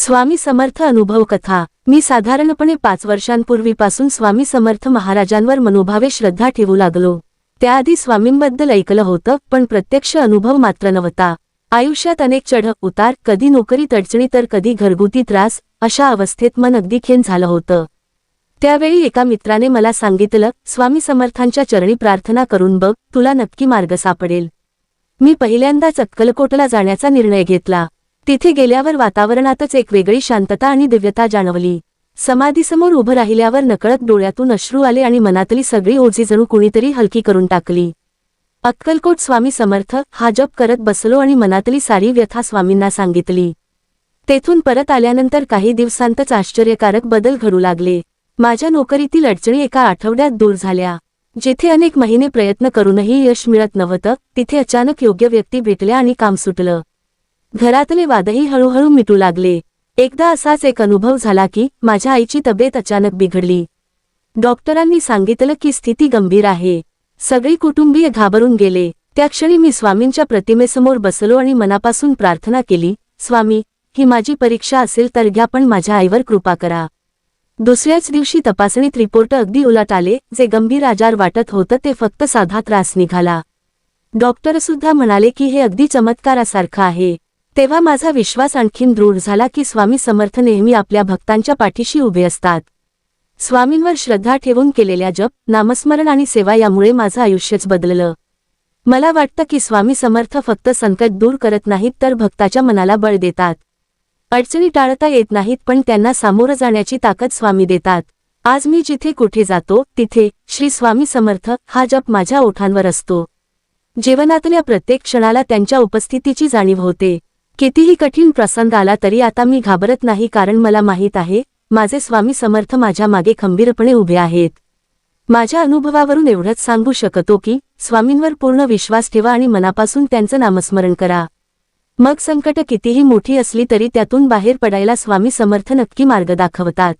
स्वामी समर्थ अनुभव कथा। मी साधारणपणे 5 वर्षांपूर्वीपासून स्वामी समर्थ महाराजांवर मनोभावे श्रद्धा ठेवू लागलो। त्याआधी स्वामींबद्दल ऐकलं होतं, पण प्रत्यक्ष अनुभव मात्र नव्हता। आयुष्यात अनेक चढ उतार, कधी नोकरीत अडचणी तर कधी घरगुती त्रास, अशा अवस्थेत मन अगदी खिन्न झालं होतं। त्यावेळी एका मित्राने मला सांगितलं, स्वामी समर्थांच्या चरणी प्रार्थना करून बघ, तुला नक्की मार्ग सापडेल। मी पहिल्यांदाच अक्कलकोटला जाण्याचा निर्णय घेतला। तिथे गेल्यावर वातावरणातच एक वेगळी शांतता आणि दिव्यता जाणवली। समाधीसमोर उभं राहिल्यावर नकळत डोळ्यातून अश्रू आले आणि मनातली सगळी ओझी जणू कुणीतरी हलकी करून टाकली। अक्कलकोट स्वामी समर्थ हा जप करत बसलो आणि मनातली सारी व्यथा स्वामींना सांगितली। तेथून परत आल्यानंतर काही दिवसांतच आश्चर्यकारक बदल घडू लागले। माझ्या नोकरीतील अडचणी एका आठवड्यात दूर झाल्या। जिथे अनेक महिने प्रयत्न करूनही यश मिळत नव्हतं, तिथे अचानक योग्य व्यक्ती भेटल्या आणि काम सुटलं। घरातले वादही हळूहळू मिटू लागले। एकदा असाच एक अनुभव झाला की माझ्या आईची तब्येत अचानक बिघडली। डॉक्टरांनी सांगितलं की स्थिती गंभीर आहे। सगळी कुटुंबीय घाबरून गेले। त्या क्षणी मी स्वामींच्या प्रतिमेसमोर बसलो आणि मनापासून प्रार्थना केली, स्वामी, ही माझी परीक्षा असेल तर घ्या, पण माझ्या आईवर कृपा करा। दुसऱ्याच दिवशी तपासणीत रिपोर्ट अगदी उलट आले। जे गंभीर आजार वाटत होतं ते फक्त साधा त्रास निघाला। डॉक्टरसुद्धा म्हणाले की हे अगदी चमत्कारासारखं आहे। तेव्हा माझा विश्वास आणखीन दृढ झाला की स्वामी समर्थ नेहमी आपल्या भक्तांच्या पाठीशी उभे असतात। स्वामींवर श्रद्धा ठेवून केलेल्या जप, नामस्मरण आणि सेवा यामुळे माझं आयुष्यच बदललं। मला वाटतं की स्वामी समर्थ फक्त संकट दूर करत नाहीत तर भक्ताच्या मनाला बळ देतात। अडचणी टाळता येत नाहीत, पण त्यांना सामोरं जाण्याची ताकद स्वामी देतात। आज मी जिथे कुठे जातो तिथे श्री स्वामी समर्थ हा जप माझ्या ओठांवर असतो। जीवनातल्या प्रत्येक क्षणाला त्यांच्या उपस्थितीची जाणीव होते। कितीही कठीण प्रसंग आला तरी आता मी घाबरत नाही, कारण मला माहीत आहे माझे स्वामी समर्थ माझ्या मागे खंबीरपणे उभे आहेत। माझ्या अनुभवावरून एवढंच सांगू शकतो की स्वामींवर पूर्ण विश्वास ठेवा आणि मनापासून त्यांचं नामस्मरण करा। मग संकट कितीही मोठी असली तरी त्यातून बाहेर पडायला स्वामी समर्थ नक्की मार्ग दाखवतात।